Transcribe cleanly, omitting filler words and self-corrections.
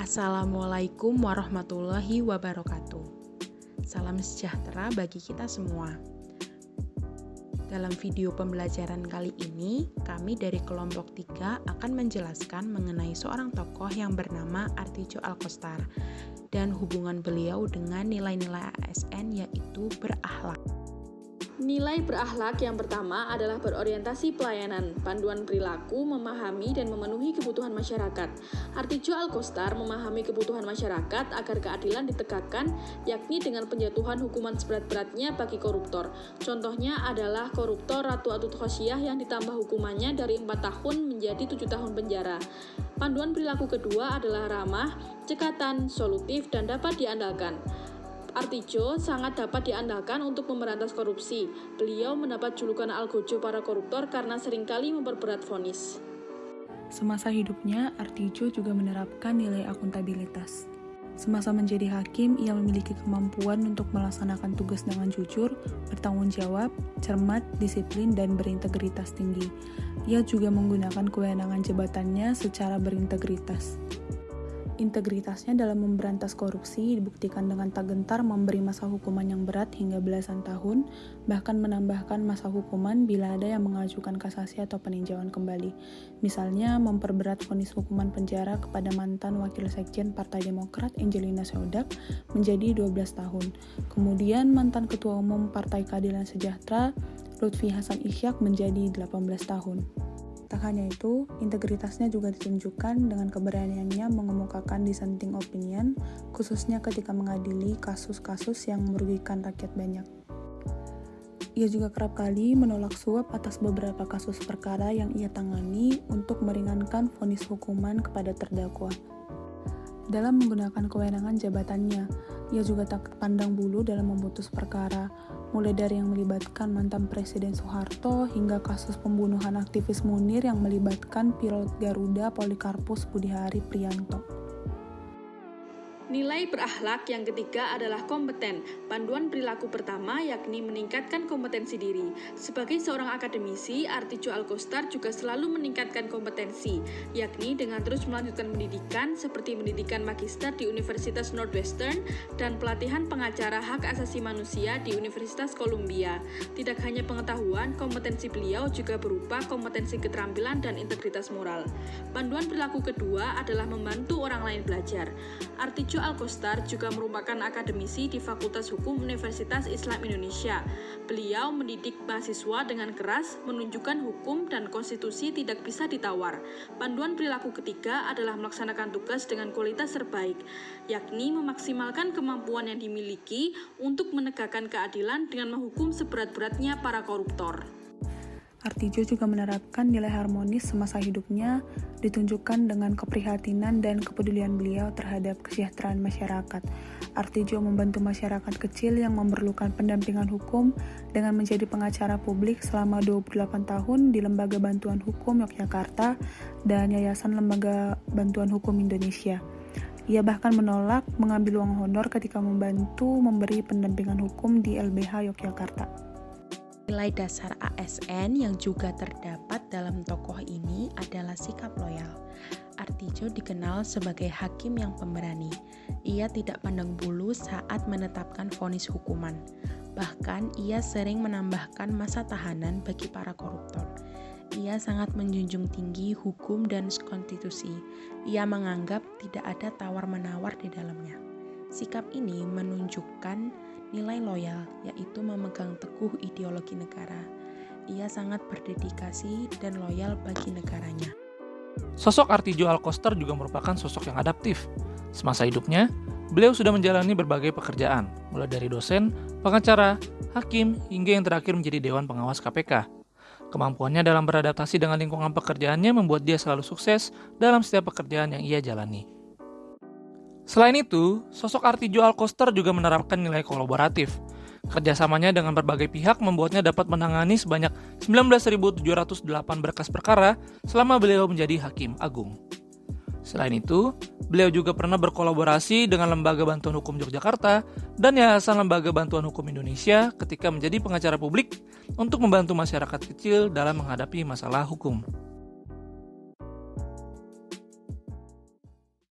Assalamualaikum warahmatullahi wabarakatuh. Salam sejahtera bagi kita semua. Dalam video pembelajaran kali ini, kami dari kelompok 3 akan menjelaskan mengenai seorang tokoh yang bernama Artijo Alkostar dan hubungan beliau dengan nilai-nilai ASN yaitu berakhlak. Nilai berakhlak yang pertama adalah berorientasi pelayanan, panduan perilaku, memahami dan memenuhi kebutuhan masyarakat. Artijo Alkostar memahami kebutuhan masyarakat agar keadilan ditegakkan, yakni dengan penjatuhan hukuman seberat-beratnya bagi koruptor. Contohnya adalah koruptor Ratu Atut Khosyah yang ditambah hukumannya dari 4 tahun menjadi 7 tahun penjara. Panduan perilaku kedua adalah ramah, cekatan, solutif, dan dapat diandalkan. Artijo sangat dapat diandalkan untuk memberantas korupsi. Beliau mendapat julukan Algojo para koruptor karena seringkali memperberat vonis. Semasa hidupnya, Artijo juga menerapkan nilai akuntabilitas. Semasa menjadi hakim, ia memiliki kemampuan untuk melaksanakan tugas dengan jujur, bertanggung jawab, cermat, disiplin, dan berintegritas tinggi. Ia juga menggunakan kewenangan jabatannya secara berintegritas. Integritasnya dalam memberantas korupsi dibuktikan dengan tak gentar memberi masa hukuman yang berat hingga belasan tahun, bahkan menambahkan masa hukuman bila ada yang mengajukan kasasi atau peninjauan kembali. Misalnya, memperberat vonis hukuman penjara kepada mantan Wakil Sekjen Partai Demokrat Angelina Seudak menjadi 12 tahun. Kemudian mantan Ketua Umum Partai Keadilan Sejahtera Lutfi Hasan Isyaq menjadi 18 tahun. Tak hanya itu, integritasnya juga ditunjukkan dengan keberaniannya mengemukakan dissenting opinion, khususnya ketika mengadili kasus-kasus yang merugikan rakyat banyak. Ia juga kerap kali menolak suap atas beberapa kasus perkara yang ia tangani untuk meringankan vonis hukuman kepada terdakwa. Dalam menggunakan kewenangan jabatannya, ia juga tak pandang bulu dalam memutus perkara, mulai dari yang melibatkan mantan Presiden Soeharto hingga kasus pembunuhan aktivis Munir yang melibatkan pilot Garuda Polikarpus Budihari Prianto. Nilai berakhlak yang ketiga adalah kompeten. Panduan perilaku pertama yakni meningkatkan kompetensi diri. Sebagai seorang akademisi, Artijo Alkostar juga selalu meningkatkan kompetensi, yakni dengan terus melanjutkan pendidikan seperti pendidikan magister di Universitas Northwestern dan pelatihan pengacara hak asasi manusia di Universitas Columbia. Tidak hanya pengetahuan, kompetensi beliau juga berupa kompetensi keterampilan dan integritas moral. Panduan perilaku kedua adalah membantu orang lain belajar. Artijo Alkostar juga merupakan akademisi di Fakultas Hukum Universitas Islam Indonesia. Beliau mendidik mahasiswa dengan keras, menunjukkan hukum dan konstitusi tidak bisa ditawar. Panduan perilaku ketiga adalah melaksanakan tugas dengan kualitas terbaik, yakni memaksimalkan kemampuan yang dimiliki untuk menegakkan keadilan dengan menghukum seberat-beratnya para koruptor. Artijo juga menerapkan nilai harmonis semasa hidupnya, ditunjukkan dengan keprihatinan dan kepedulian beliau terhadap kesejahteraan masyarakat. Artijo membantu masyarakat kecil yang memerlukan pendampingan hukum dengan menjadi pengacara publik selama 28 tahun di Lembaga Bantuan Hukum Yogyakarta dan Yayasan Lembaga Bantuan Hukum Indonesia. Ia bahkan menolak mengambil uang honor ketika membantu memberi pendampingan hukum di LBH Yogyakarta. Nilai dasar ASN yang juga terdapat dalam tokoh ini adalah sikap loyal. Artijo dikenal sebagai hakim yang pemberani. Ia tidak pandang bulu saat menetapkan vonis hukuman. Bahkan ia sering menambahkan masa tahanan bagi para koruptor. Ia sangat menjunjung tinggi hukum dan konstitusi. Ia menganggap tidak ada tawar-menawar di dalamnya. Sikap ini menunjukkan nilai loyal, yaitu memegang teguh ideologi negara. Ia sangat berdedikasi dan loyal bagi negaranya. Sosok Artijo Alkostar juga merupakan sosok yang adaptif. Semasa hidupnya, beliau sudah menjalani berbagai pekerjaan, mulai dari dosen, pengacara, hakim, hingga yang terakhir menjadi Dewan Pengawas KPK. Kemampuannya dalam beradaptasi dengan lingkungan pekerjaannya membuat dia selalu sukses dalam setiap pekerjaan yang ia jalani. Selain itu, sosok Artijo Alkostar juga menerapkan nilai kolaboratif. Kerjasamanya dengan berbagai pihak membuatnya dapat menangani sebanyak 19.708 berkas perkara selama beliau menjadi Hakim Agung. Selain itu, beliau juga pernah berkolaborasi dengan Lembaga Bantuan Hukum Yogyakarta dan Yayasan Lembaga Bantuan Hukum Indonesia ketika menjadi pengacara publik untuk membantu masyarakat kecil dalam menghadapi masalah hukum.